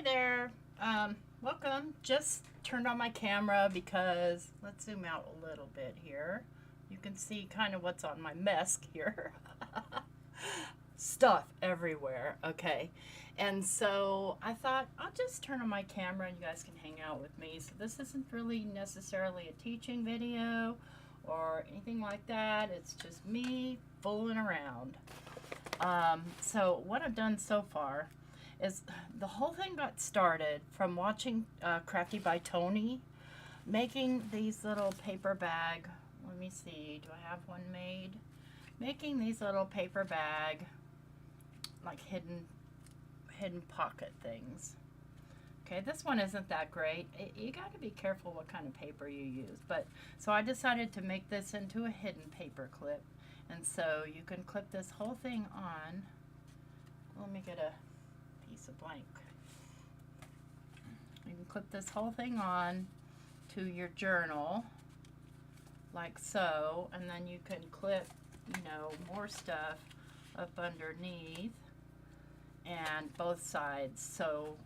Hey there, welcome. Just turned on my camera because let's zoom out a little bit here. You can see kind of what's on my Mesk here. Stuff everywhere, okay. And so I thought I'll just turn on my camera and you guys can hang out with me. So this isn't really necessarily a teaching video or anything like that. It's just me fooling around. So what I've done so far is the whole thing got started from watching Crafty by Tony making these little paper bag. Let me see, do I have one made? Making these little paper bag like hidden pocket things. Okay, this one isn't that great. You got to be careful what kind of paper you use. But so I decided to make this into a hidden paper clip, and so you can clip this whole thing on. Let me get a piece of blank. You can clip this whole thing on to your journal like so, and then you can clip, you know, more stuff up underneath and both sides. So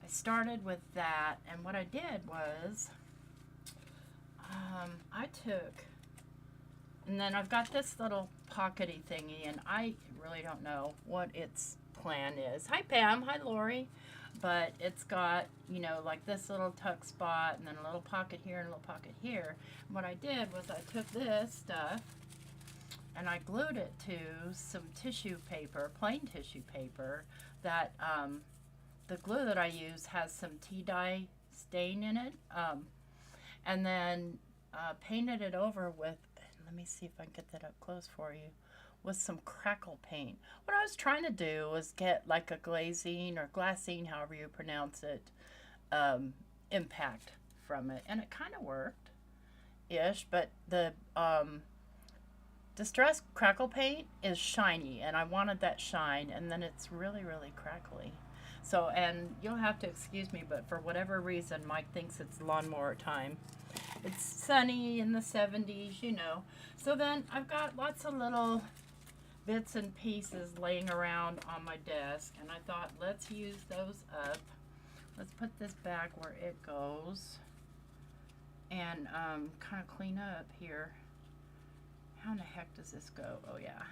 I started with that, and what I did was I took, and then I've got this little pockety thingy, and I really don't know what its plan is. Hi Pam, hi Lori. But it's got, you know, like this little tuck spot and then a little pocket here and a little pocket here. And what I did was I took this stuff and I glued it to some tissue paper, plain tissue paper, that the glue that I use has some tea dye stain in it, and then painted it over with, let me see if I can get that up close for you, with some crackle paint. What I was trying to do was get like a glazing or glassine, however you pronounce it, impact from it, and it kind of worked ish, but the Distress crackle paint is shiny, and I wanted that shine, and then it's really crackly. So, and you'll have to excuse me, but for whatever reason Mike thinks it's lawnmower time. It's sunny in the 70s, you know. So then I've got lots of little bits and pieces laying around on my desk, and I thought, let's use those up. Let's put this back where it goes and kind of clean up here. How in the heck does this go? Oh yeah.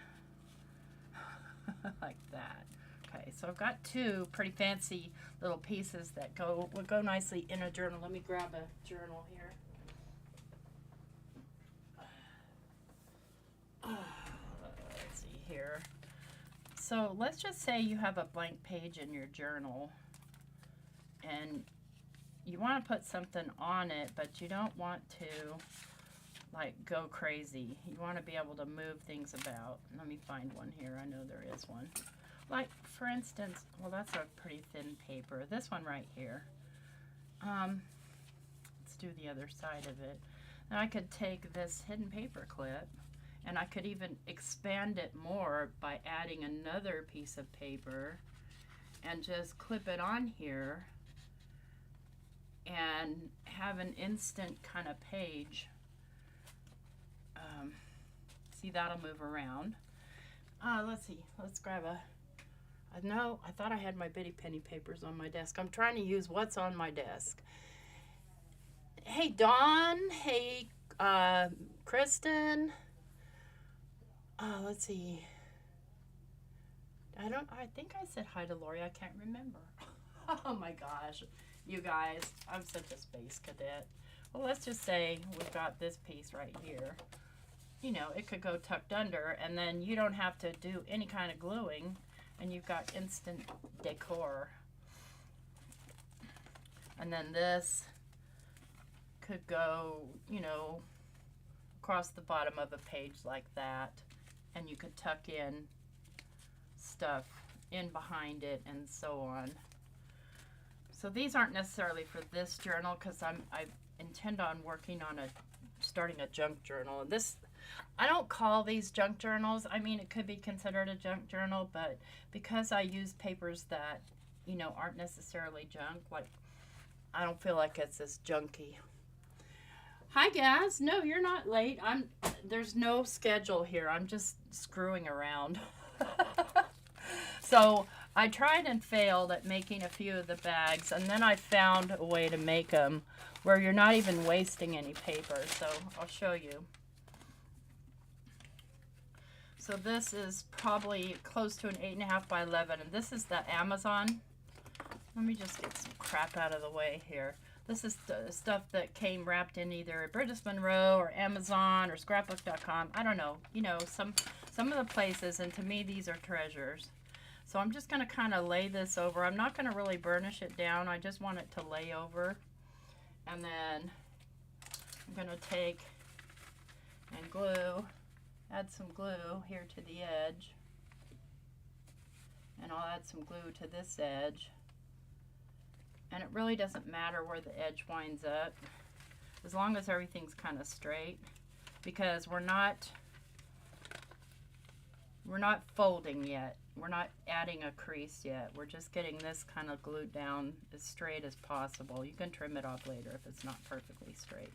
Like that. Okay, so I've got two pretty fancy little pieces that would go nicely in a journal. Let me grab a journal here. Let's see here. So let's just say you have a blank page in your journal and you want to put something on it, but you don't want to like go crazy. You want to be able to move things about. Let me find one here. I know there is one. Like for instance, well, that's a pretty thin paper. This one right here. Let's do the other side of it. Now I could take this hidden paper clip and I could even expand it more by adding another piece of paper and just clip it on here and have an instant kind of page. See, that'll move around. Let's see. Let's grab a... No, I thought I had my bitty penny papers on my desk. I'm trying to use what's on my desk. Hey, Dawn. Hey, Kristen. Let's see. I think I said hi to Lori. I can't remember. Oh my gosh. You guys, I'm such a space cadet. Well, let's just say we've got this piece right here. You know, it could go tucked under, and then you don't have to do any kind of gluing, and you've got instant decor. And then this could go, you know, across the bottom of a page like that, and you could tuck in stuff in behind it and so on. So these aren't necessarily for this journal because I intend on working on starting a junk journal. And this, I don't call these junk journals. I mean, it could be considered a junk journal, but because I use papers that, you know, aren't necessarily junk, like I don't feel like it's as junky. Hi, Gaz. No, you're not late. There's no schedule here. I'm just screwing around. So I tried and failed at making a few of the bags, and then I found a way to make them where you're not even wasting any paper. So I'll show you. So this is probably close to an 8.5 by 11, and this is the Amazon. Let me just get some crap out of the way here. This is the stuff that came wrapped in either British Monroe or Amazon or scrapbook.com. I don't know, you know, some of the places, and to me these are treasures. So I'm just going to kind of lay this over. I'm not going to really burnish it down. I just want it to lay over. And then I'm going to take and glue, add some glue here to the edge. And I'll add some glue to this edge. And it really doesn't matter where the edge winds up, as long as everything's kind of straight, because we're not folding yet. We're not adding a crease yet. We're just getting this kind of glued down as straight as possible. You can trim it off later if it's not perfectly straight.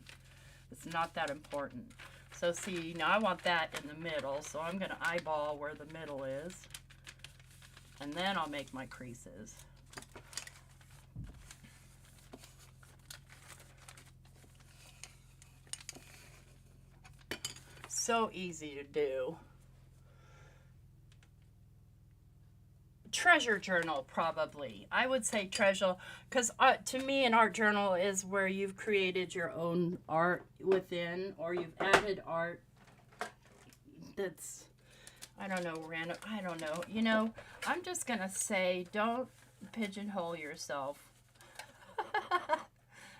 It's not that important. So see, now I want that in the middle, so I'm going to eyeball where the middle is, and then I'll make my creases. So easy to do. Treasure journal, probably. I would say treasure, because to me an art journal is where you've created your own art within, or you've added art that's, I don't know, random. I don't know. You know, I'm just going to say don't pigeonhole yourself.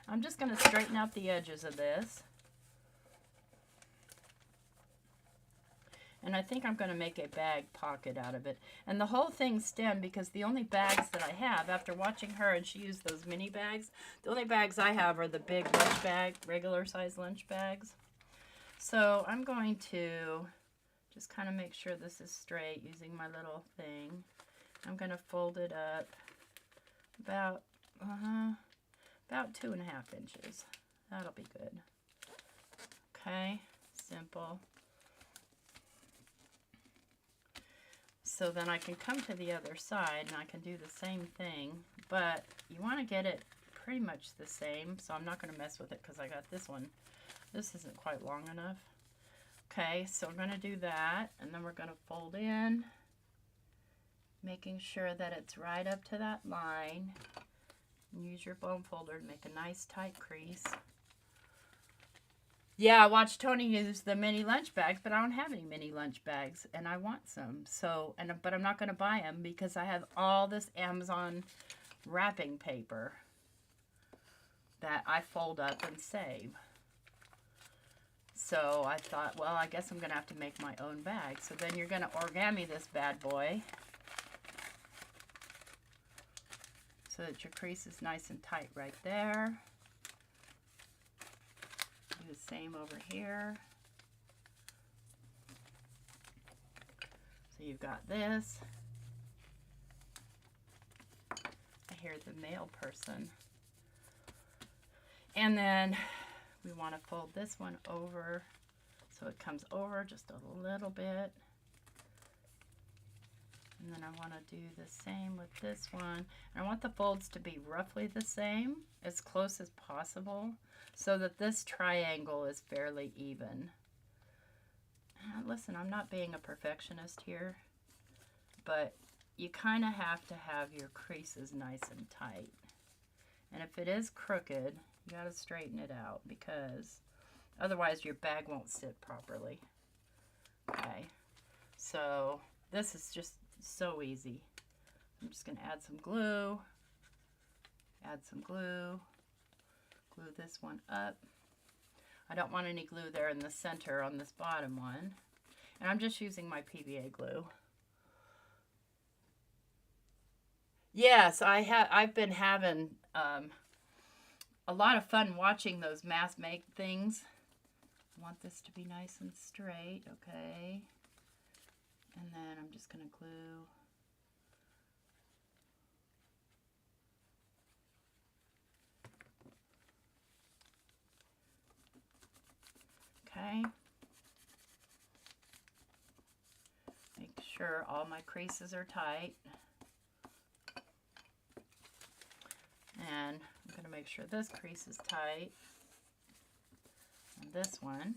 I'm just going to straighten out the edges of this. And I think I'm going to make a bag pocket out of it. And the whole thing's stemmed because the only bags that I have, after watching her and she used those mini bags, the only bags I have are the big lunch bag, regular size lunch bags. So I'm going to just kind of make sure this is straight using my little thing. I'm going to fold it up about 2.5 inches. That'll be good. Okay, simple. So then I can come to the other side and I can do the same thing, but you want to get it pretty much the same, so I'm not going to mess with it because I got this one. This isn't quite long enough. Okay, so I'm going to do that, and then we're going to fold in, making sure that it's right up to that line. And use your bone folder to make a nice tight crease. Yeah, I watched Tony use the mini lunch bags, but I don't have any mini lunch bags, and I want some. So, but I'm not going to buy them because I have all this Amazon wrapping paper that I fold up and save. So I thought, well, I guess I'm going to have to make my own bag. So then you're going to origami this bad boy so that your crease is nice and tight right there. Do the same over here. So you've got this. I hear the male person. And then we want to fold this one over so it comes over just a little bit. And then I want to do the same with this one. And I want the folds to be roughly the same, as close as possible, so that this triangle is fairly even. Listen, I'm not being a perfectionist here, but you kind of have to have your creases nice and tight. And if it is crooked, you got to straighten it out, because otherwise your bag won't sit properly. Okay, so this is just so easy. I'm just going to add some glue, glue this one up. I don't want any glue there in the center on this bottom one. And I'm just using my PVA glue. Yes, I've been having a lot of fun watching those mass make things. I want this to be nice and straight, okay. And then I'm just going to glue. Okay. Make sure all my creases are tight. And I'm going to make sure this crease is tight. And this one.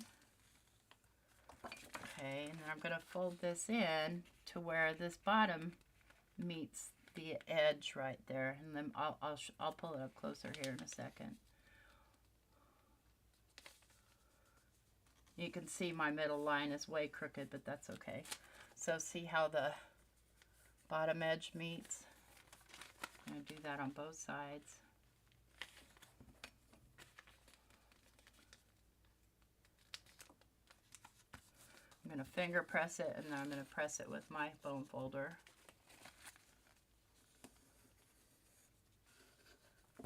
Okay, and then I'm going to fold this in to where this bottom meets the edge right there. And then I'll pull it up closer here in a second. You can see my middle line is way crooked, but that's okay. So see how the bottom edge meets? I'm going to do that on both sides. I'm going to finger press it, and then I'm going to press it with my bone folder.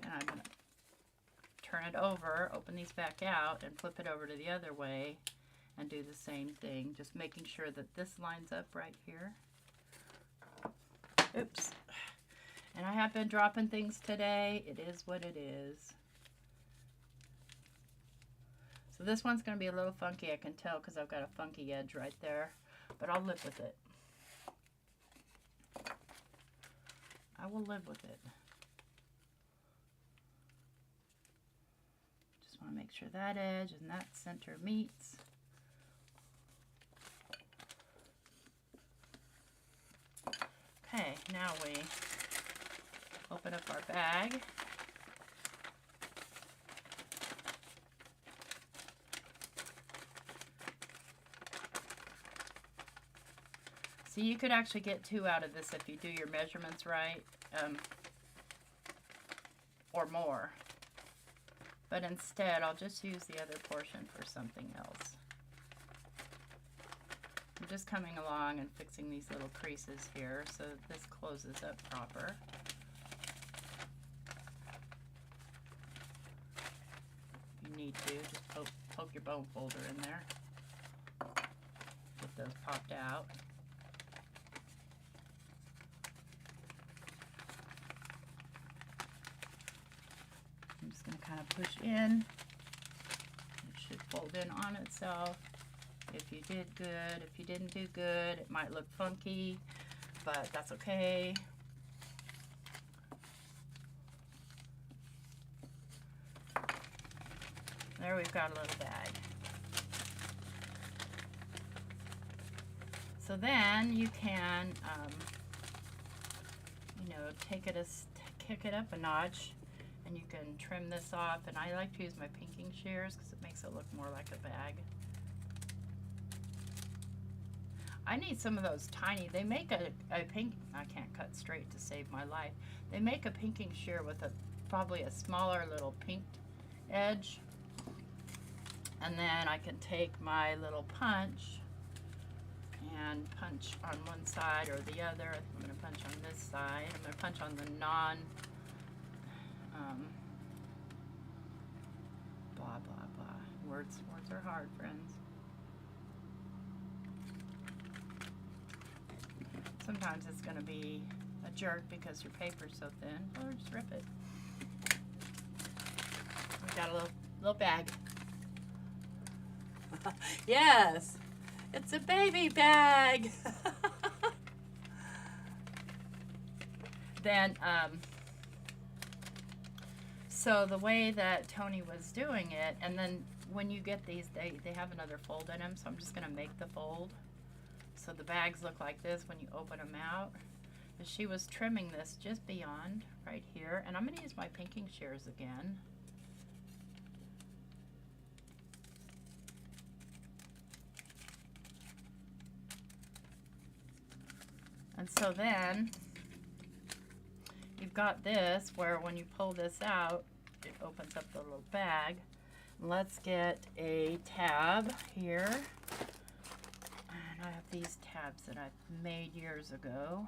And I'm going to turn it over, open these back out, and flip it over to the other way and do the same thing, just making sure that this lines up right here. Oops. And I have been dropping things today. It is what it is. So this one's going to be a little funky, I can tell, because I've got a funky edge right there. But I'll live with it. I will live with it. Just want to make sure that edge and that center meets. Okay, now we open up our bag. So you could actually get 2 out of this if you do your measurements right, or more. But instead, I'll just use the other portion for something else. I'm just coming along and fixing these little creases here so this closes up proper. You need to just poke your bone folder in there. Get those popped out. I'm just going to kind of push in. It should fold in on itself. If you did good, if you didn't do good, it might look funky, but that's okay. There we've got a little bag. So then you can, you know, kick it up a notch, and you can trim this off. And I like to use my pinking shears because it makes it look more like a bag. I need some of those tiny, they make a pink, I can't cut straight to save my life. They make a pinking shear with probably a smaller little pinked edge. And then I can take my little punch and punch on one side or the other. I'm going to punch on this side. I'm going to punch on the blah, blah, blah. Words are hard, friends. Sometimes it's going to be a jerk because your paper's so thin, or just rip it. We got a little bag. Yes, it's a baby bag. Then, so the way that Tony was doing it, and then when you get these, they have another fold in them, so I'm just going to make the fold. So the bags look like this when you open them out. But she was trimming this just beyond right here. And I'm going to use my pinking shears again. And so then you've got this where when you pull this out, it opens up the little bag. Let's get a tab here. I have these tabs that I've made years ago.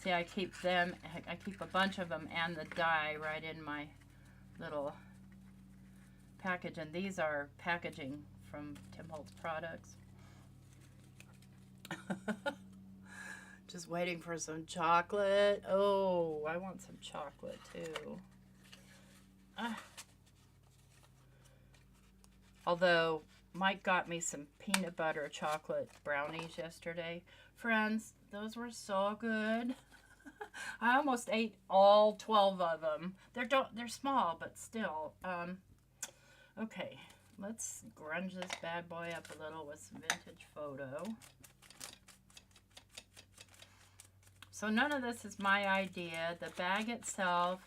See, I keep a bunch of them and the die right in my little package. And these are packaging from Tim Holtz products. Just waiting for some chocolate. Oh, I want some chocolate too. Although Mike got me some peanut butter chocolate brownies yesterday. Friends, those were so good. I almost ate all 12 of them. They're small, but still. Okay, let's grunge this bad boy up a little with some vintage photo. So none of this is my idea. The bag itself,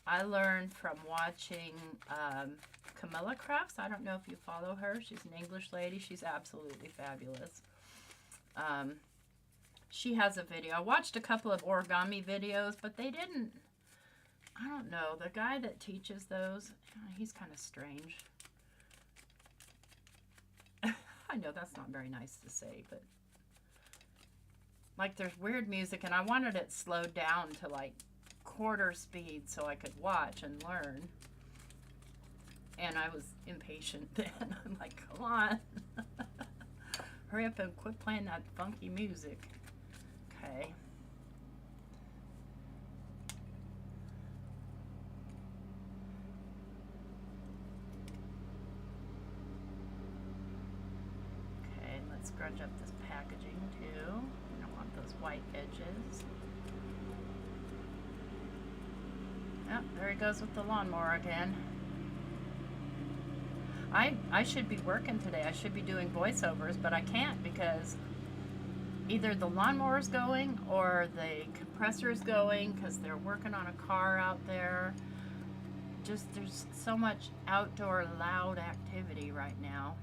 I learned from watching Camilla Crafts. I don't know if you follow her. She's an English lady. She's absolutely fabulous. She has a video. I watched a couple of origami videos, but they didn't, I don't know. The guy that teaches those, he's kind of strange. I know that's not very nice to say, but like there's weird music, and I wanted it slowed down to like quarter speed so I could watch and learn. And I was impatient then. I'm like, come on. Hurry up and quit playing that funky music. Okay. Okay, let's scrunch up this packaging too. I don't want those white edges. Oh, there he goes with the lawnmower again. I should be working today. I should be doing voiceovers, but I can't because either the lawnmower's going or the compressor's going because they're working on a car out there. Just there's so much outdoor loud activity right now.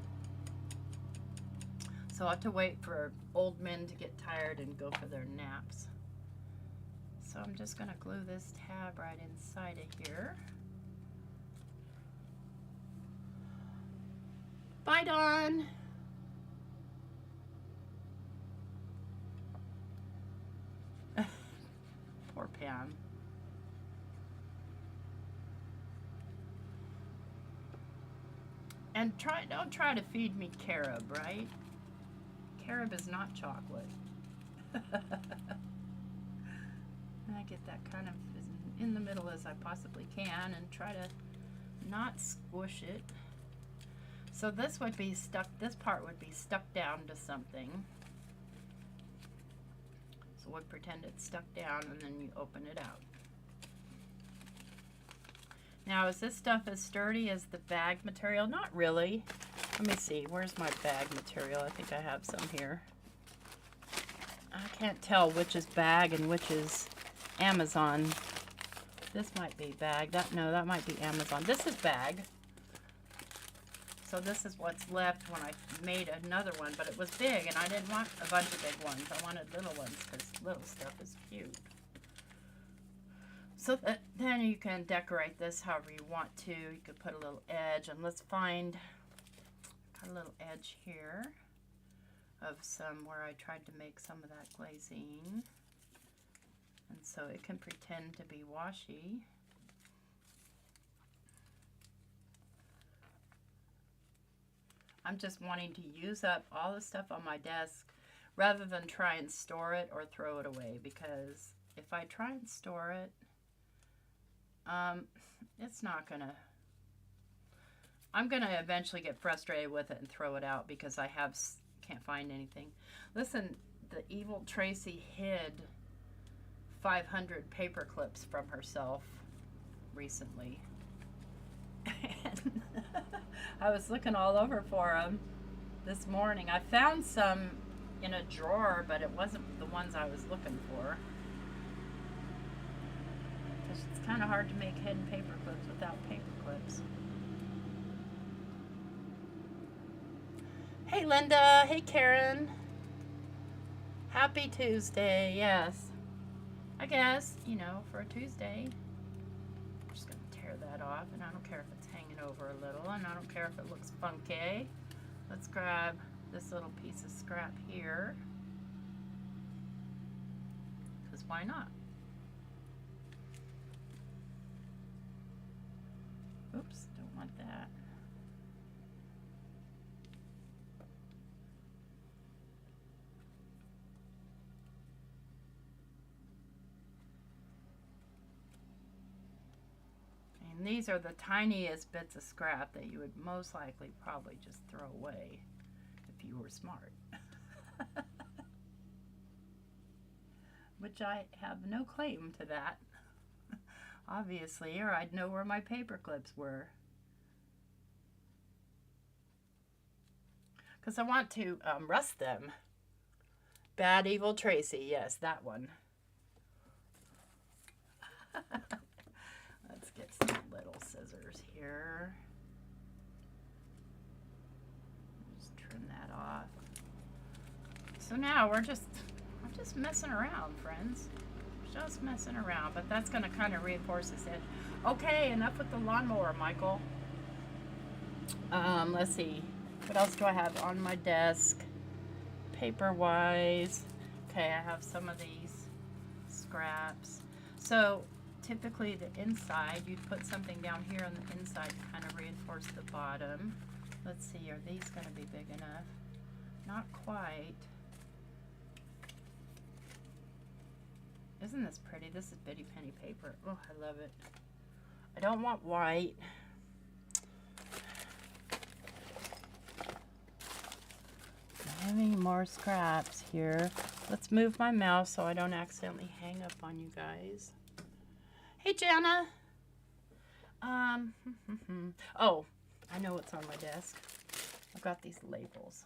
So I'll have to wait for old men to get tired and go for their naps. So I'm just going to glue this tab right inside of here. Bye, Dawn. Poor Pam. And don't try to feed me carob, right? Carob is not chocolate. And I get that kind of as in the middle as I possibly can and try to not squish it. So this would be stuck, this part would be stuck down to something. So we'll pretend it's stuck down and then you open it out. Now is this stuff as sturdy as the bag material? Not really. Let me see, where's my bag material? I think I have some here. I can't tell which is bag and which is Amazon. This might be bag. No, that might be Amazon. This is bag. So this is what's left when I made another one, but it was big and I didn't want a bunch of big ones. I wanted little ones because little stuff is cute. So then you can decorate this however you want to. You could put a little edge, and let's find a little edge here of some where I tried to make some of that glazing. And so it can pretend to be washi. I'm just wanting to use up all the stuff on my desk rather than try and store it or throw it away, because if I try and store it, it's not gonna, I'm gonna eventually get frustrated with it and throw it out because I can't find anything. Listen, the evil Tracy hid 500 paper clips from herself recently. And I was looking all over for them this morning. I found some in a drawer, but it wasn't the ones I was looking for. It's kind of hard to make hidden paper clips without paper clips. Hey Linda, hey Karen. Happy Tuesday, yes. I guess, you know, for a Tuesday. I'm just going to tear that off, and I don't care if it's hanging over a little, and I don't care if it looks funky. Let's grab this little piece of scrap here, because why not? Oops, don't want that. And these are the tiniest bits of scrap that you would most likely probably just throw away if you were smart. which I have no claim to that, obviously, or I'd know where my paper clips were. Because I want to rust them. Bad Evil Tracy, yes, that one. Let's get some little scissors here. Just trim that off. So now we're just messing around, friends. Just messing around, but that's going to kind of reinforce this edge. Okay, enough with the lawnmower, Michael. Let's see. What else do I have on my desk? Paper-wise. Okay, I have some of these scraps. So typically the inside, you'd put something down here on the inside to kind of reinforce the bottom. Let's see, are these going to be big enough? Not quite. Isn't this pretty? This is Bitty Penny paper. Oh, I love it. I don't want white. Having more scraps here. Let's move my mouse so I don't accidentally hang up on you guys. Hey, Jana. Oh, I know what's on my desk. I've got these labels.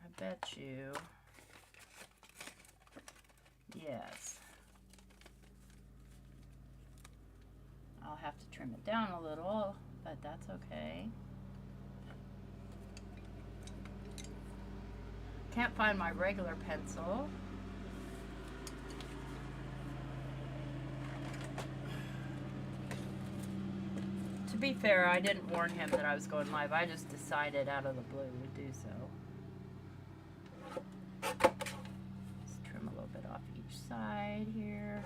I bet you. Yes. I'll have to trim it down a little, but that's okay. Can't find my regular pencil. To be fair, I didn't warn him that I was going live. I just decided out of the blue to do so. Just trim a little bit off each side here.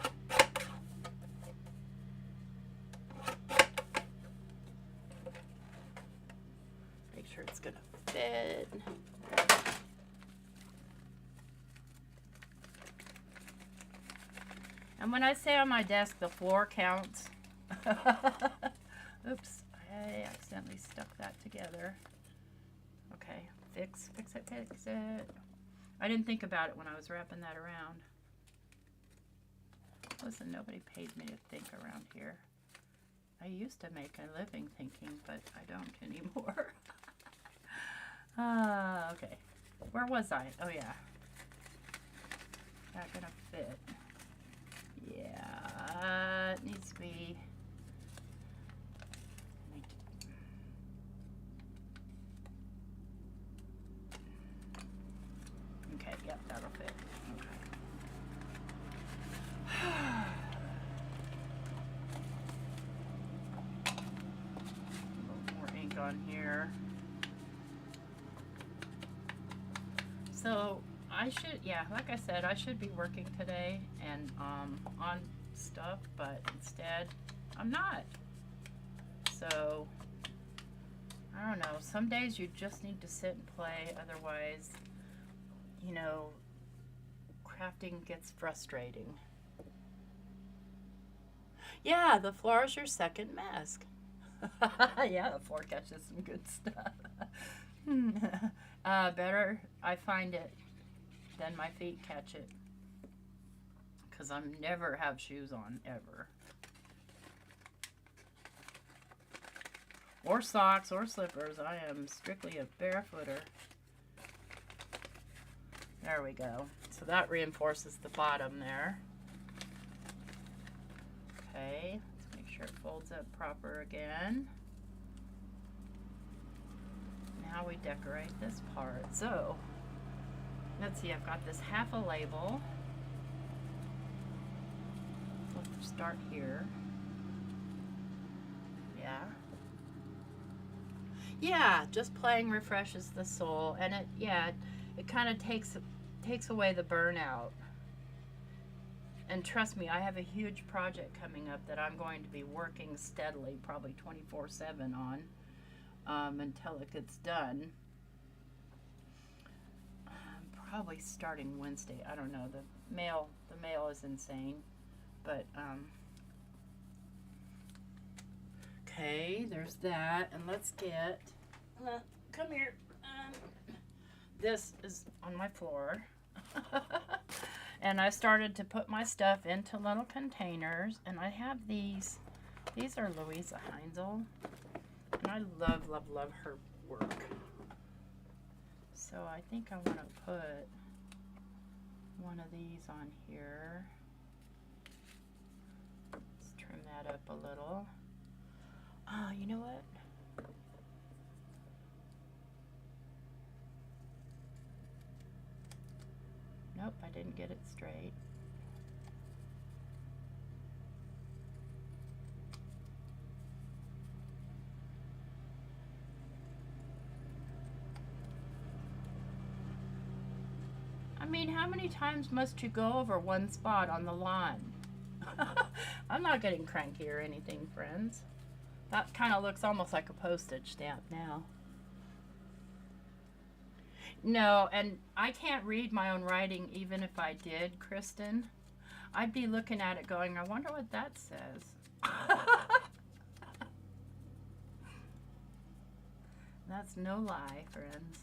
Make sure it's gonna fit. And when I say on my desk, the floor counts. Oops, I accidentally stuck that together. Okay, fix it. I didn't think about it when I was wrapping that around. Listen, nobody pays me to think around here. I used to make a living thinking, but I don't anymore. Okay, where was I? Oh yeah, not gonna fit. Yeah, it needs to be. Okay, yep, that'll fit. Okay. A little more ink on here. So I should, yeah, like I said, I should be working today and on stuff, but instead I'm not. So I don't know. Some days you just need to sit and play. Otherwise, you know, crafting gets frustrating. Yeah, the floor is your second mask. Yeah, the floor catches some good stuff. Better I find it than my feet catch it. Because I never have shoes on, ever. Or socks or slippers. I am strictly a barefooter. There we go. So that reinforces the bottom there. Okay, let's make sure it folds up proper again. Now we decorate this part. So, let's see, I've got this half a label. Let's start here. Yeah. Yeah, just playing refreshes the soul, and it kind of takes away the burnout. And trust me, I have a huge project coming up that I'm going to be working steadily, probably 24/7 on, until it gets done. Probably starting Wednesday. I don't know. The mail is insane, but okay, there's that, and let's get. Come here. this is on my floor. And I started to put my stuff into little containers, and I have these. These are Louisa Heinzel, and I love, love, love her work. So I think I want to put one of these on here. Let's trim that up a little. Oh, you know what? Nope, I didn't get it straight. I mean, how many times must you go over one spot on the lawn? I'm not getting cranky or anything, friends. That kind of looks almost like a postage stamp now. No, and I can't read my own writing even if I did, Kristen. I'd be looking at it going, I wonder what that says. That's no lie, friends.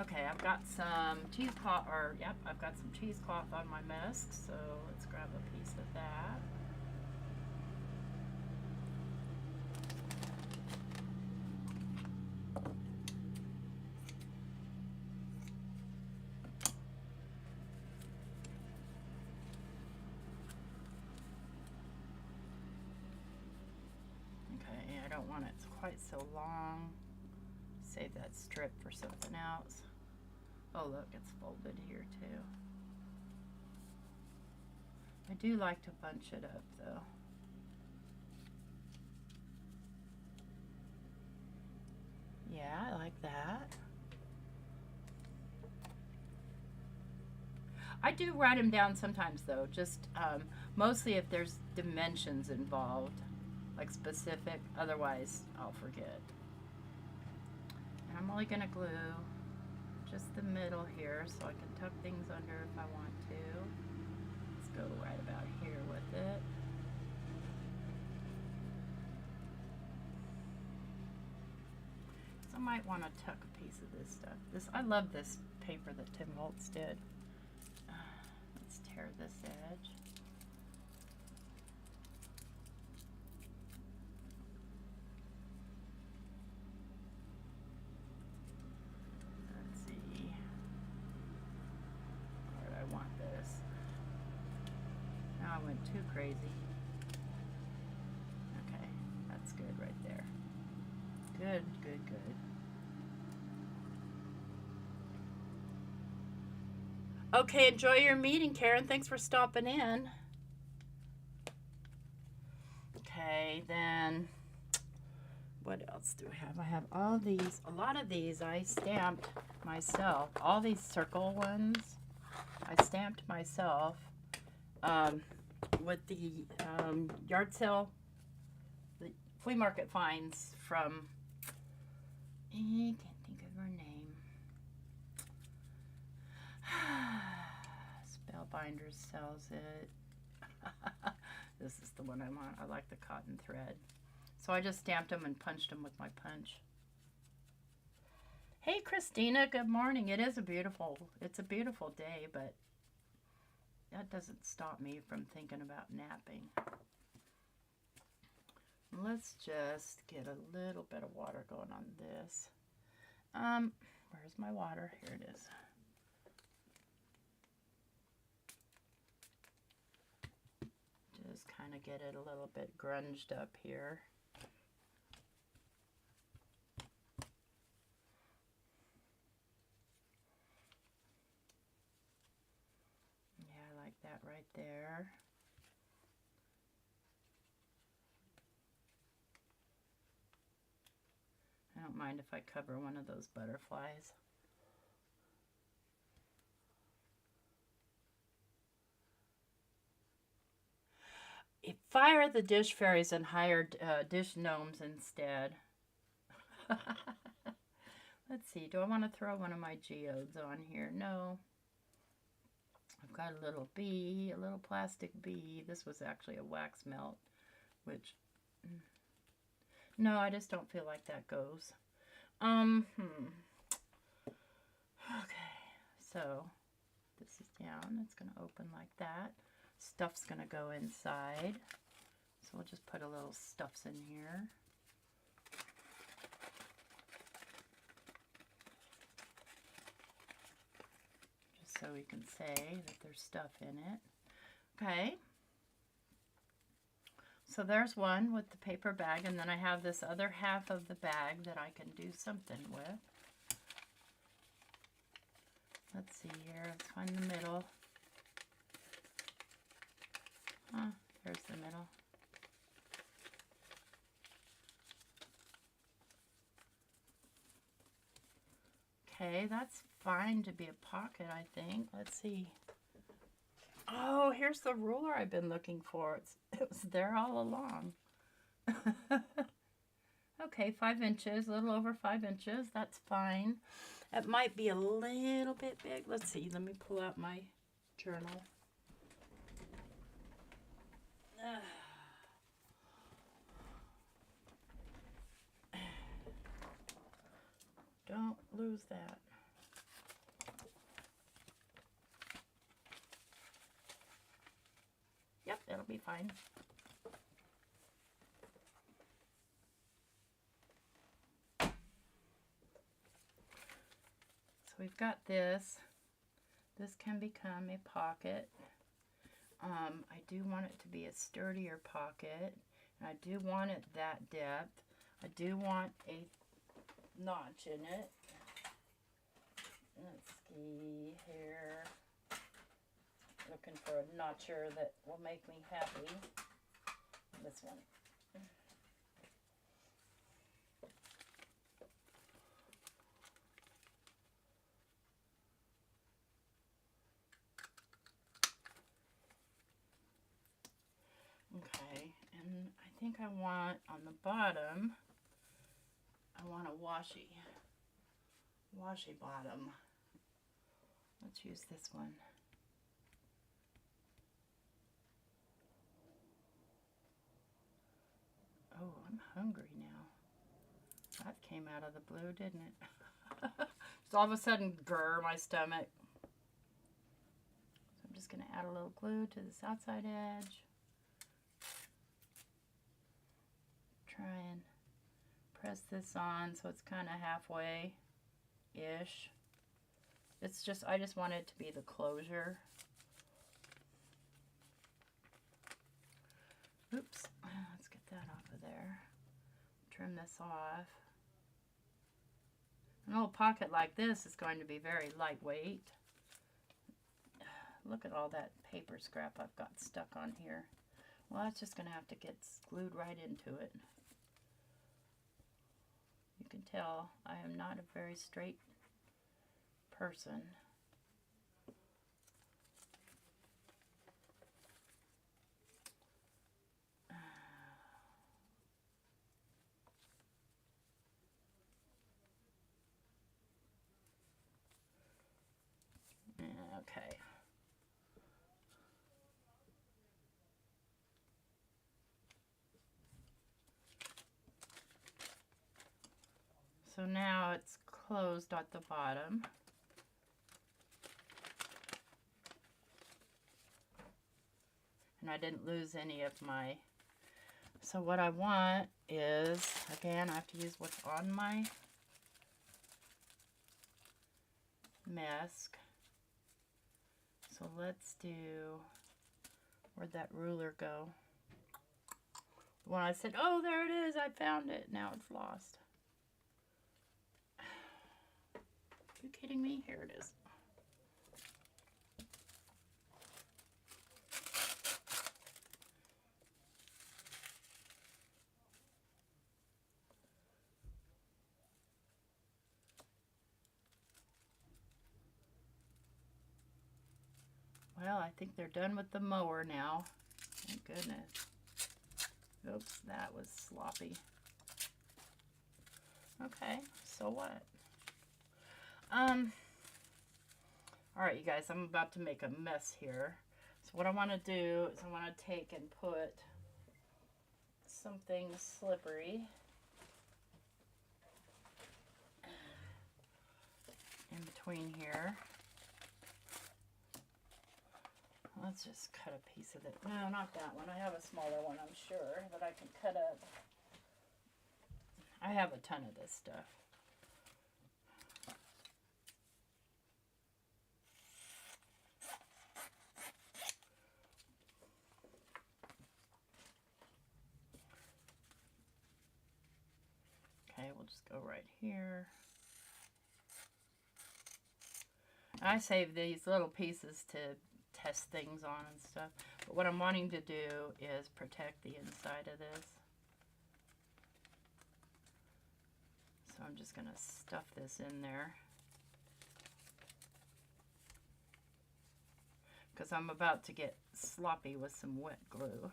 Okay, I've got some cheesecloth, or yep, I've got some cheesecloth on my Mesk, so let's grab a piece of that. Okay, I don't want it quite so long. Save that strip for something else. Oh look, it's folded here too. I do like to bunch it up though. Yeah, I like that. I do write them down sometimes though, just mostly if there's dimensions involved, like specific, otherwise I'll forget. And I'm only gonna glue just the middle here so I can tuck things under if I want to. Let's go right about here with it. So I might want to tuck a piece of this stuff. I love this paper that Tim Holtz did. Let's tear this edge. Too crazy. Okay, that's good right there. Good, good, good. Okay, enjoy your meeting, Karen. Thanks for stopping in. Okay, then what else do I have? I have all these, a lot of these I stamped myself. All these circle ones I stamped myself. With the yard sale, the flea market finds from, I can't think of her name. Spellbinders sells it. This is the one I want. I like the cotton thread. So I just stamped them and punched them with my punch. Hey Christina, good morning. It's a beautiful day, but that doesn't stop me from thinking about napping. Let's just get a little bit of water going on this. Where's my water? Here it is. Just kind of get it a little bit grunged up here. That right there. I don't mind if I cover one of those butterflies. Fire the dish fairies and hire dish gnomes instead. Let's see, do I want to throw one of my geodes on here? No. I've got a little bee, a little plastic bee. This was actually a wax melt, which No, I just don't feel like that goes. Okay, so this is down. It's going to open like that. Stuff's going to go inside. So we'll just put a little stuffs in here. Just so we can say that there's stuff in it. Okay. So there's one with the paper bag, and then I have this other half of the bag that I can do something with. Let's see here, let's find the middle. There's the middle. Okay, that's fine to be a pocket, I think. Let's see. Oh, here's the ruler I've been looking for. It was there all along. Okay, 5 inches, a little over 5 inches. That's fine. It might be a little bit big. Let's see. Let me pull out my journal. Don't lose that. Yep, it'll be fine. So we've got this. This can become a pocket. I do want it to be a sturdier pocket. And I do want it that depth. I do want a notch in it. Let's see here. Looking for a notcher that will make me happy. This one. Okay, and I think I want on the bottom, I want a washi bottom. Let's use this one. Oh, I'm hungry now. That came out of the blue, didn't it? Just all of a sudden, grr, my stomach. So I'm just going to add a little glue to this outside edge. Try and press this on so it's kind of halfway-ish. It's just, I just want it to be the closure. Oops, let's get that off of there. Trim this off. An old pocket like this is going to be very lightweight. Look at all that paper scrap I've got stuck on here. Well, that's just going to have to get glued right into it. You can tell I am not a very straight person. Okay. So now it's closed at the bottom. And I didn't lose any of my... So what I want is, again, I have to use what's on my Mesk. So let's do, where'd that ruler go? The one I said, oh, there it is, I found it. Now it's lost. Are you kidding me? Here it is. Well, I think they're done with the mower now. Thank goodness. Oops, that was sloppy. Okay, so what? Alright, you guys, I'm about to make a mess here. So what I want to do is I want to take and put something slippery between here. Let's just cut a piece of it. No, not that one. I have a smaller one, I'm sure, that I can cut up. I have a ton of this stuff. Okay, we'll just go right here. I save these little pieces to test things on and stuff. But what I'm wanting to do is protect the inside of this. So I'm just going to stuff this in there. Because I'm about to get sloppy with some wet glue.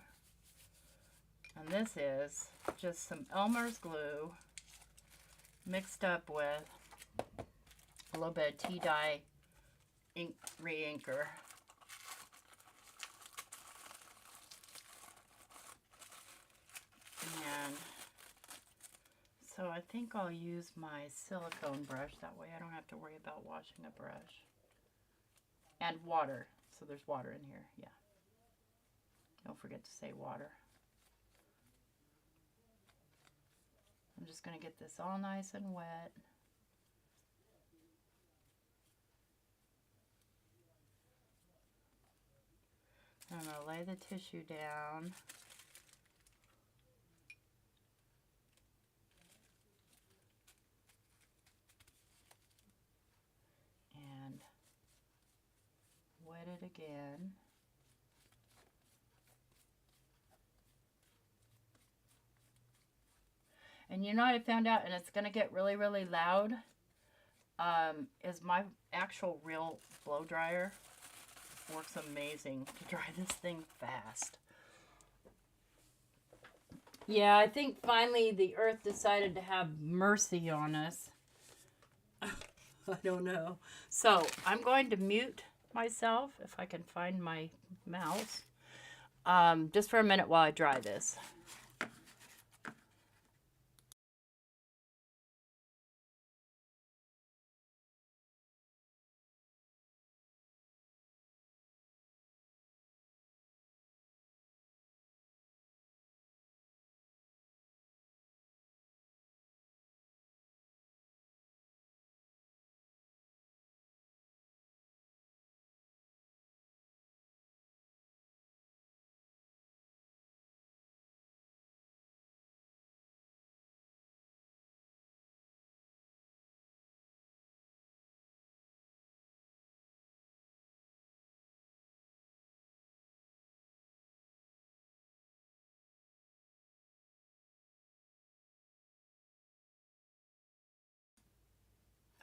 And this is just some Elmer's glue mixed up with a little bit of tea dye ink re-inker. And so I think I'll use my silicone brush. That way I don't have to worry about washing a brush. And water. So there's water in here. Yeah. Don't forget to say water. I'm just going to get this all nice and wet. I'm going to lay the tissue down. And wet it again. And you know what I found out, and it's going to get really, really loud, is my actual real blow dryer works amazing to dry this thing fast. Yeah, I think finally the earth decided to have mercy on us. I don't know. So I'm going to mute myself, if I can find my mouse, just for a minute while I dry this.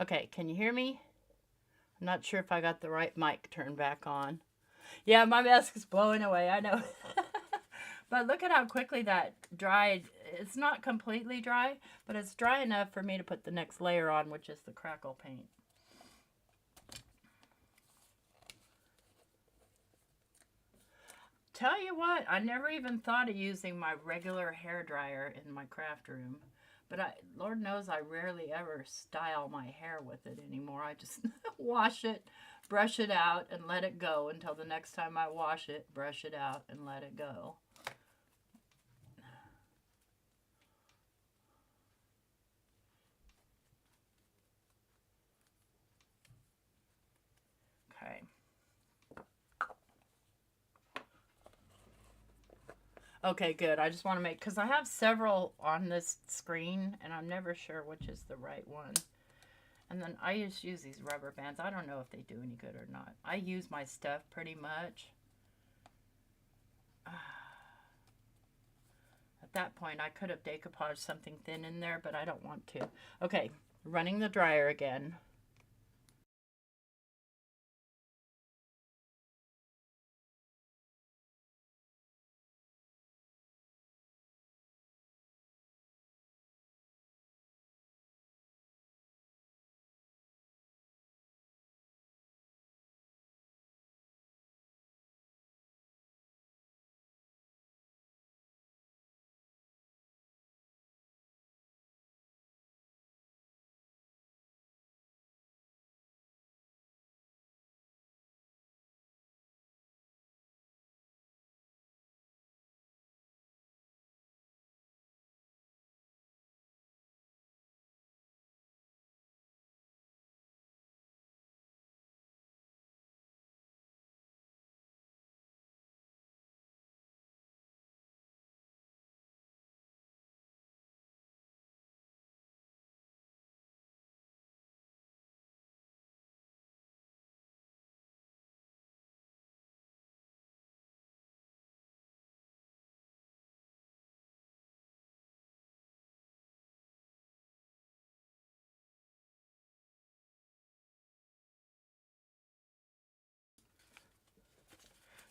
Okay, can you hear me? I'm not sure if I got the right mic turned back on. Yeah, my mask is blowing away, I know. But look at how quickly that dried. It's not completely dry, but it's dry enough for me to put the next layer on, which is the crackle paint. Tell you what, I never even thought of using my regular hair dryer in my craft room. But Lord knows I rarely ever style my hair with it anymore. I just wash it, brush it out, and let it go until the next time I wash it, brush it out, and let it go. Okay. Okay, good. I just want to make, because I have several on this screen, and I'm never sure which is the right one. And then I just use these rubber bands. I don't know if they do any good or not. I use my stuff pretty much. At that point, I could have decoupaged something thin in there, but I don't want to. Okay, running the dryer again.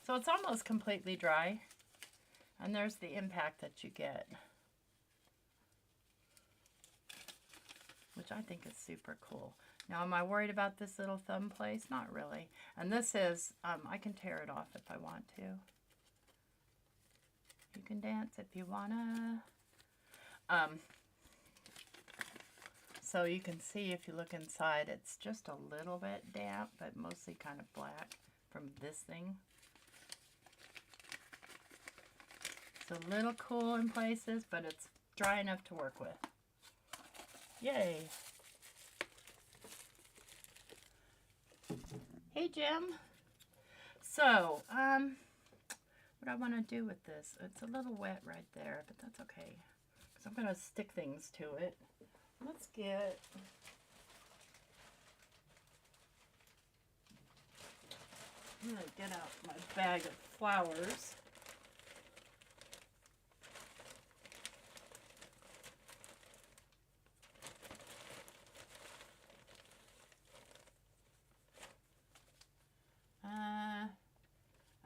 So it's almost completely dry. And there's the impact that you get, which I think is super cool. Now, am I worried about this little thumb place? Not really. And this is, I can tear it off if I want to. You can dance if you wanna. So you can see if you look inside, it's just a little bit damp, but mostly kind of black from this thing. It's a little cool in places, but it's dry enough to work with. Yay. Hey, Jim. So, what I want to do with this, it's a little wet right there, but that's okay. Because I'm going to stick things to it. Let's get... I'm going to get out my bag of flowers.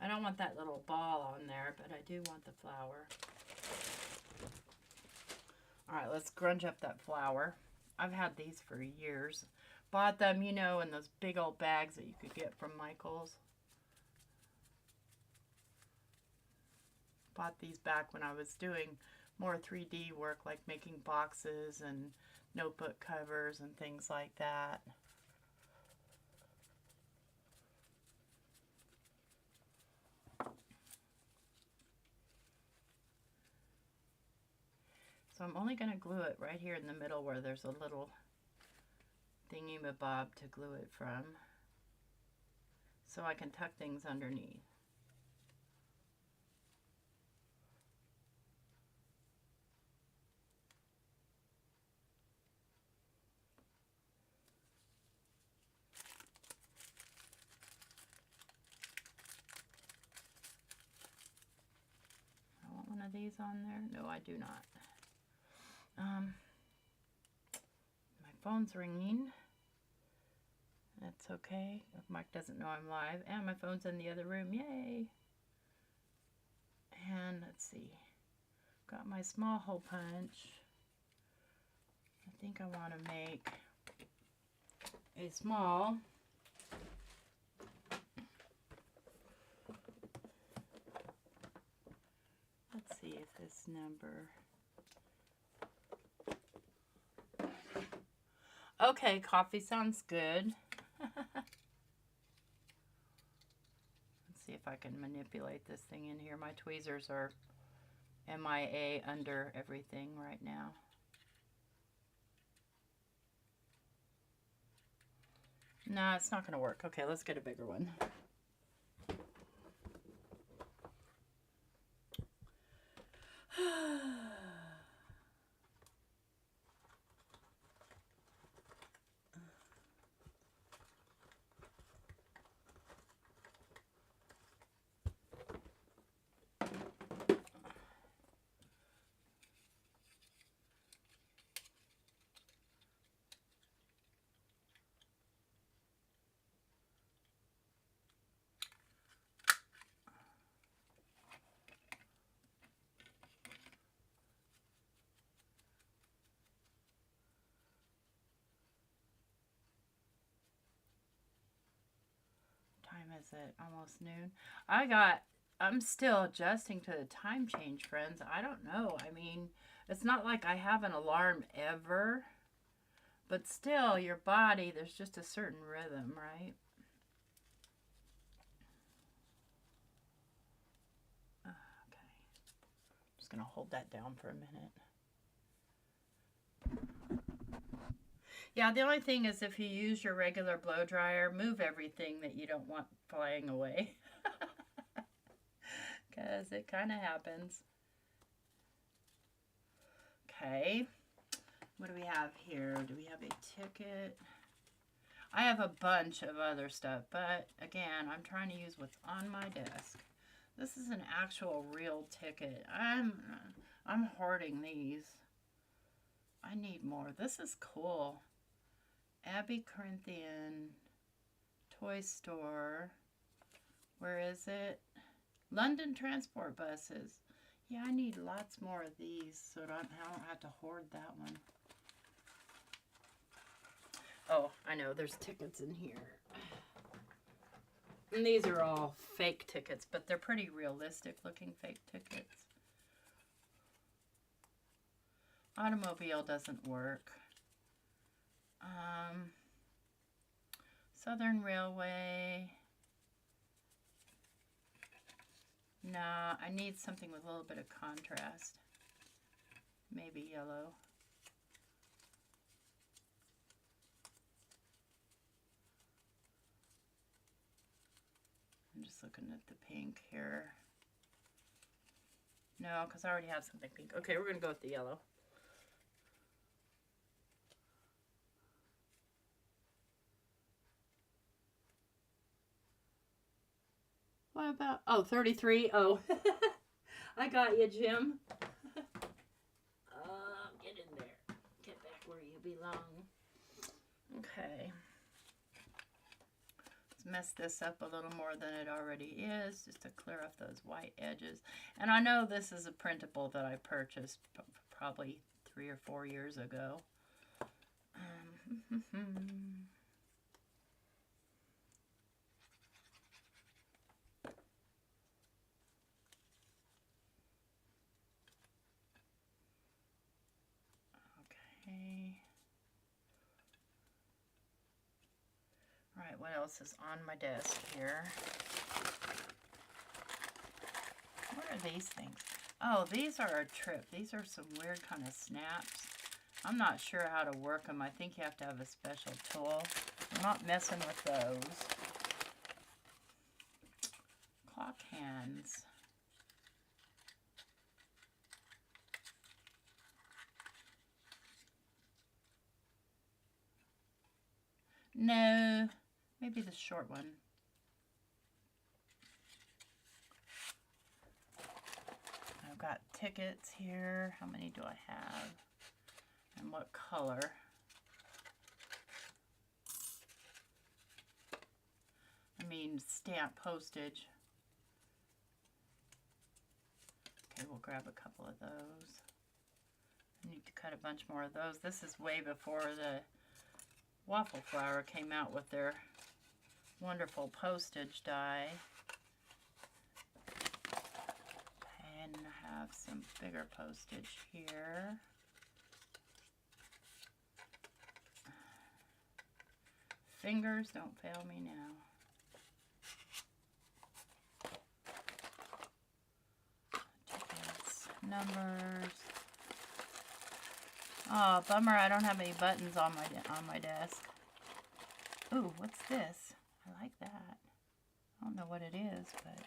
I don't want that little ball on there, but I do want the flower. All right, let's grunge up that flower. I've had these for years. Bought them, you know, in those big old bags that you could get from Michael's. Bought these back when I was doing more 3D work, like making boxes and notebook covers and things like that. So I'm only going to glue it right here in the middle where there's a little thingy-mabob to glue it from, so I can tuck things underneath. I want one of these on there. No, I do not. My phone's ringing. That's okay. If Mike doesn't know I'm live. And my phone's in the other room. Yay! And let's see. Got my small hole punch. I think I want to make a small. Let's see if this number... Okay, coffee sounds good. Let's see if I can manipulate this thing in here. My tweezers are MIA under everything right now. No, it's not going to work. Okay, let's get a bigger one. Is it almost noon? I'm still adjusting to the time change, friends. I don't know. I mean, it's not like I have an alarm ever, but still, your body, there's just a certain rhythm, right? Okay. Just gonna hold that down for a minute. Yeah, the only thing is if you use your regular blow dryer, move everything that you don't want flying away. Because it kind of happens. Okay. What do we have here? Do we have a ticket? I have a bunch of other stuff, but again, I'm trying to use what's on my desk. This is an actual real ticket. I'm hoarding these. I need more. This is cool. Abbey Corinthian Toy Store. Where is it? London transport buses. Yeah, I need lots more of these so I don't have to hoard that one. Oh, I know, there's tickets in here. And these are all fake tickets, but they're pretty realistic looking fake tickets. Automobile doesn't work. Southern Railway. Nah, I need something with a little bit of contrast. Maybe yellow. I'm just looking at the pink here. No, because I already have something pink. Okay, we're going to go with the yellow. What about, oh, 33. Oh, I got you, Jim. Get in there. Get back where you belong. Okay. Let's mess this up a little more than it already is, just to clear off those white edges. And I know this is a printable that I purchased probably 3 or 4 years ago. Okay. All right, what else is on my desk here? What are these things? Oh, these are a trip. These are some weird kind of snaps. I'm not sure how to work them. I think you have to have a special tool. I'm not messing with those. Clock hands. No, maybe the short one. I've got tickets here. How many do I have? And what color? I mean, stamp postage. Okay, we'll grab a couple of those. I need to cut a bunch more of those. This is way before the Waffle Flower came out with their wonderful postage die. And I have some bigger postage here. Fingers, don't fail me now. Tickets, numbers. Oh, bummer, I don't have any buttons on my desk. Ooh, what's this? I like that. I don't know what it is, but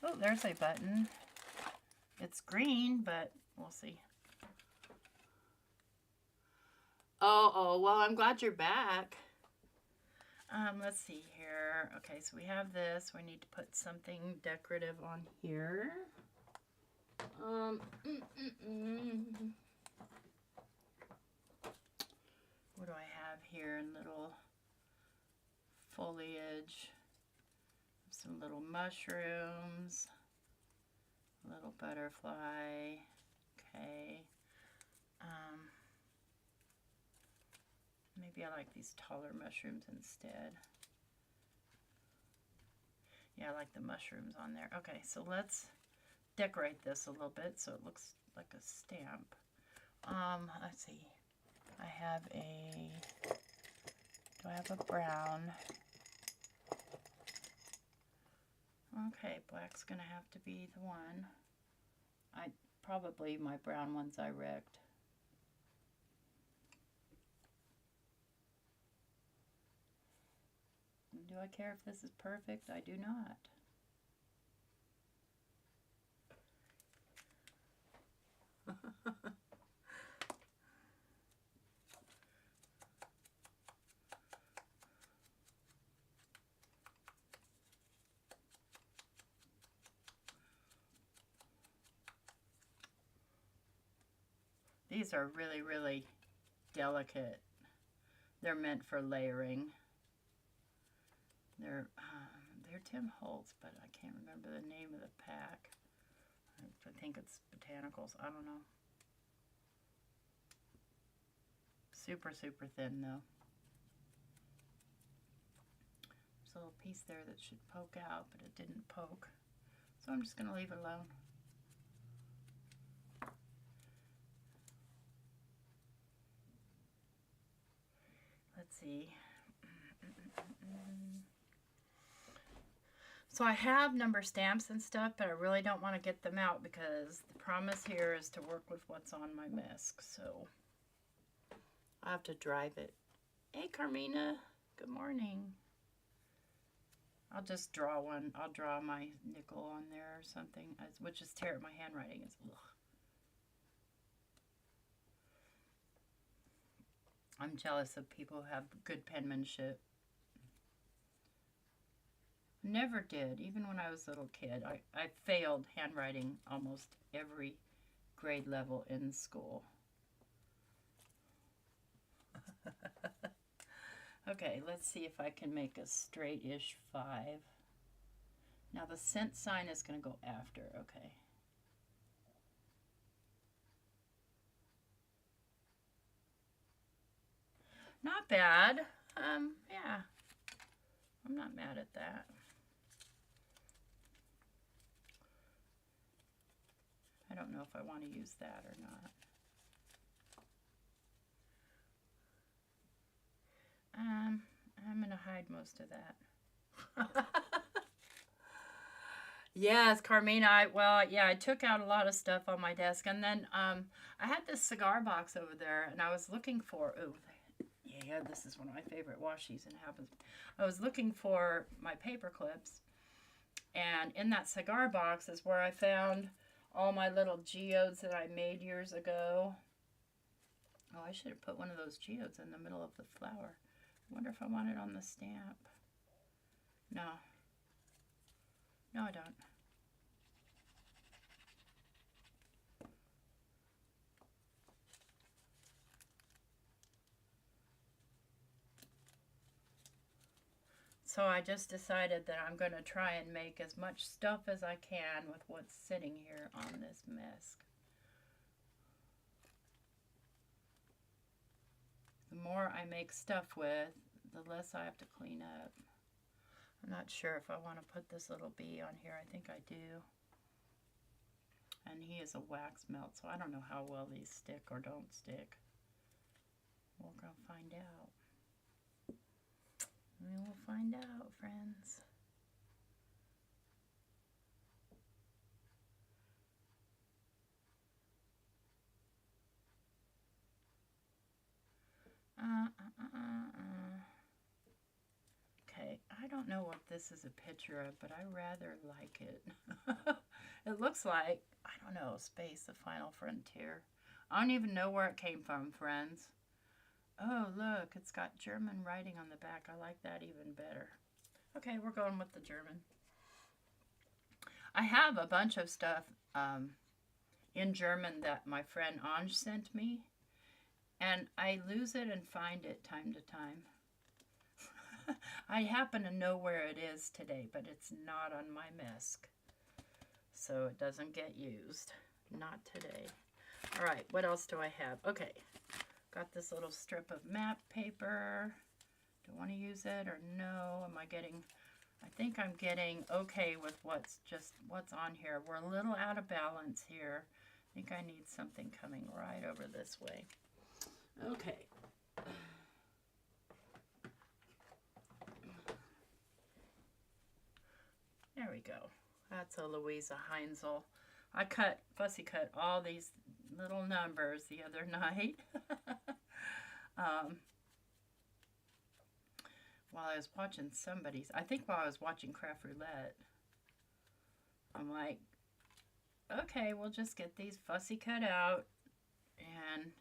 oh, there's a button. It's green, but we'll see. Oh, well, I'm glad you're back. Let's see here. Okay, so we have this. We need to put something decorative on here. What do I have here in little foliage? Some little mushrooms, a little butterfly. Okay. Maybe I like these taller mushrooms instead. Yeah, I like the mushrooms on there. Okay, so let's decorate this a little bit so it looks like a stamp. Let's see. I have a, do I have a brown? Okay, black's gonna have to be the one. Probably my brown ones I wrecked. Do I care if this is perfect? I do not. These are really, really delicate. They're meant for layering. They're Tim Holtz, but I can't remember the name of the pack. I think it's Botanicals. I don't know. Super, super thin, though. There's a little piece there that should poke out, but it didn't poke. So I'm just going to leave it alone. Let's see. So I have number stamps and stuff, but I really don't want to get them out because the promise here is to work with what's on my Mesk. So I have to drive it. Hey, Carmina. Good morning. I'll just draw one. I'll draw my nickel on there or something, which is terrible. My handwriting is ugh. I'm jealous of people who have good penmanship. Never did, even when I was a little kid. I failed handwriting almost every grade level in school. Okay, let's see if I can make a straight-ish 5. Now the cent sign is going to go after, okay. Not bad. Yeah. I'm not mad at that. I don't know if I want to use that or not. I'm going to hide most of that. Yes, Carmina, I took out a lot of stuff on my desk. And then I had this cigar box over there, and I was looking for, yeah, this is one of my favorite washies, and I was looking for my paper clips, and in that cigar box is where I found all my little geodes that I made years ago. Oh, I should have put one of those geodes in the middle of the flower. I wonder if I want it on the stamp. No. No, I don't. So I just decided that I'm going to try and make as much stuff as I can with what's sitting here on this Mesk. The more I make stuff with, the less I have to clean up. I'm not sure if I want to put this little bee on here. I think I do. And he is a wax melt, so I don't know how well these stick or don't stick. We're going to find out. We will find out, friends. Okay, I don't know what this is a picture of, but I rather like it. It looks like, I don't know, Space, the Final Frontier. I don't even know where it came from, friends. Oh, look, it's got German writing on the back. I like that even better. Okay, we're going with the German. I have a bunch of stuff in German that my friend Ange sent me, and I lose it and find it time to time. I happen to know where it is today, but it's not on my Mesk, so it doesn't get used. Not today. All right, what else do I have? Okay, got this little strip of map paper. Do I want to use it or no? Am I getting... I think I'm getting okay with what's on here. We're a little out of balance here. I think I need something coming right over this way. Okay. There we go. That's a Louisa Heinzel. I fussy cut all these little numbers the other night. While I was watching I think while I was watching Craft Roulette, I'm like, okay, we'll just get these fussy cut out and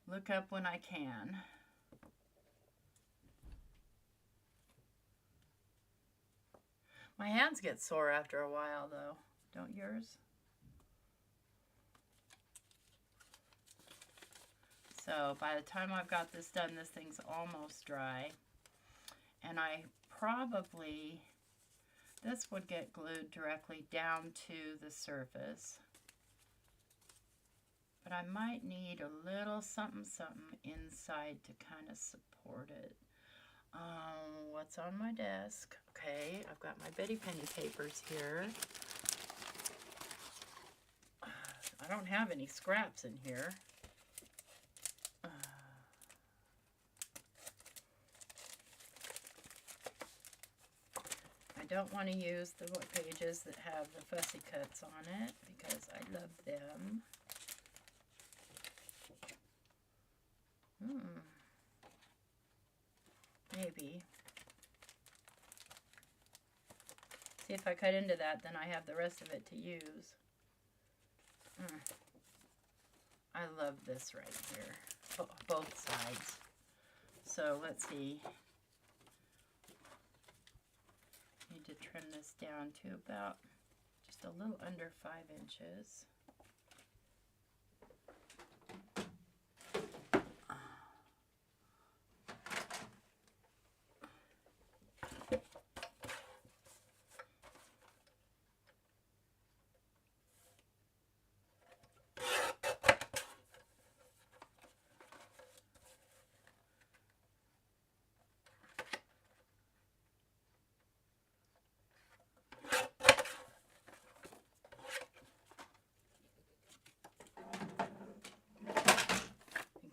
look up when I can. My hands get sore after a while, though. Don't yours? So by the time I've got this done, this thing's almost dry. And I probably, this would get glued directly down to the surface. But I might need a little something inside to kind of support it. What's on my desk? Okay, I've got my Betty Penny papers here. I don't have any scraps in here. I don't want to use the pages that have the fussy cuts on it because I love them. Maybe. See, if I cut into that, then I have the rest of it to use. I love this right here, both sides. So let's see. Need to trim this down to about just a little under 5 inches.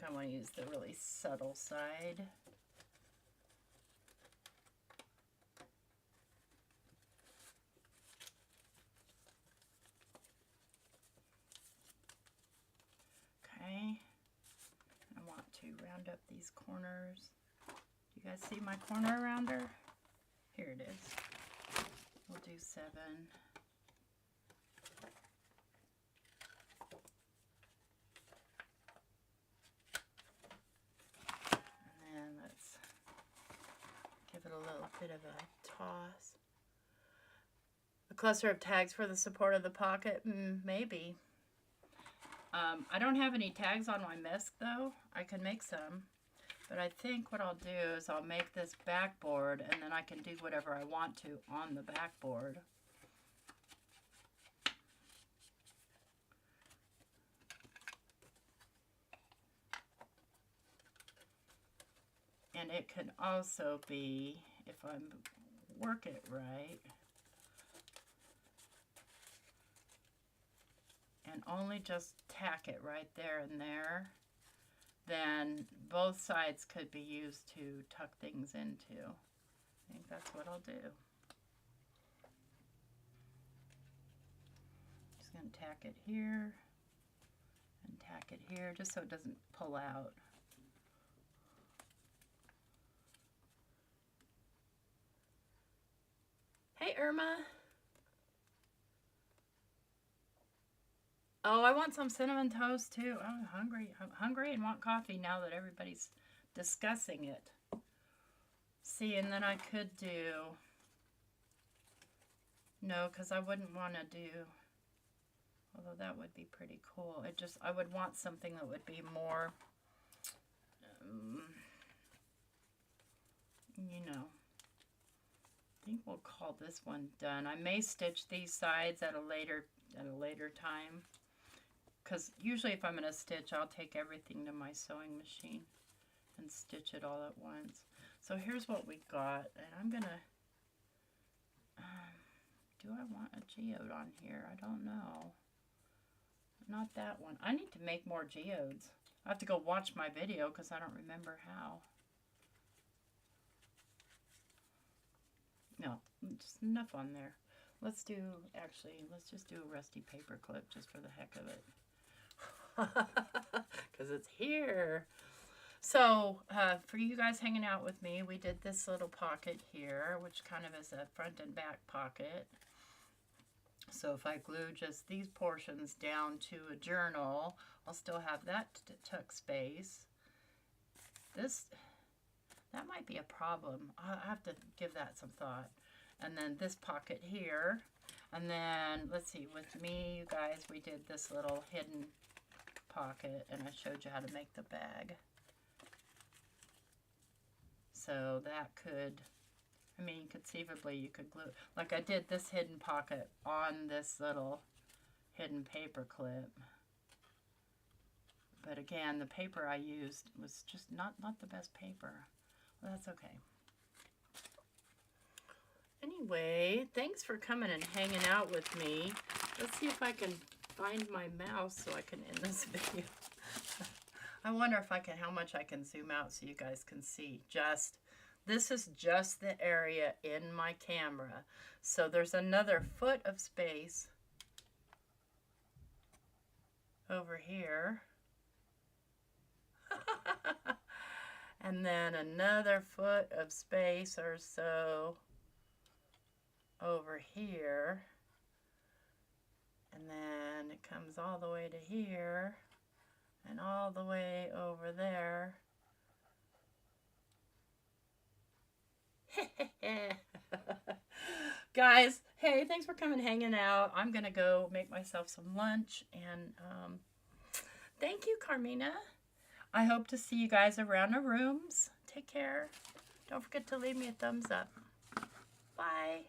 I want to use the really subtle side. Okay, I want to round up these corners. Do you guys see my corner rounder? Here it is. We'll do 7. Give it a little bit of a toss. A cluster of tags for the support of the pocket? Maybe. I don't have any tags on my Mesk though. I can make some. But I think what I'll do is I'll make this backboard and then I can do whatever I want to on the backboard. And it can also be, if I work it right, and only just tack it right there and there, then both sides could be used to tuck things into. I think that's what I'll do. Just going to tack it here and tack it here just so it doesn't pull out. Hey, Irma. Oh, I want some cinnamon toast too. I'm hungry. I'm hungry and want coffee now that everybody's discussing it. See, and then I could do... No, because I wouldn't want to do... Although that would be pretty cool. I would want something that would be more... you know... I think we'll call this one done. I may stitch these sides at a later time, because usually if I'm going to stitch, I'll take everything to my sewing machine and stitch it all at once. So here's what we got, and I'm going to, do I want a geode on here? I don't know. Not that one. I need to make more geodes. I have to go watch my video because I don't remember how. No, just enough on there. Let's just do a rusty paper clip just for the heck of it. Because it's here. So, for you guys hanging out with me, we did this little pocket here, which kind of is a front and back pocket. So if I glue just these portions down to a journal, I'll still have that tuck space. That might be a problem. I'll have to give that some thought. And then this pocket here. And then, let's see, with me, you guys, we did this little hidden pocket. And I showed you how to make the bag. So that could, I mean, conceivably you could glue, like I did this hidden pocket on this little hidden paper clip. But again, the paper I used was just not the best paper. Well, that's okay. Anyway, thanks for coming and hanging out with me. Let's see if I can find my mouse so I can end this video. I wonder if I can, how much I can zoom out so you guys can see. This is just the area in my camera. So there's another foot of space over here. And then another foot of space or so over here. And then it comes all the way to here and all the way over there. Guys, hey, thanks for coming hanging out. I'm gonna go make myself some lunch, and thank you, Carmina. I hope to see you guys around the rooms. Take care. Don't forget to leave me a thumbs up. Bye.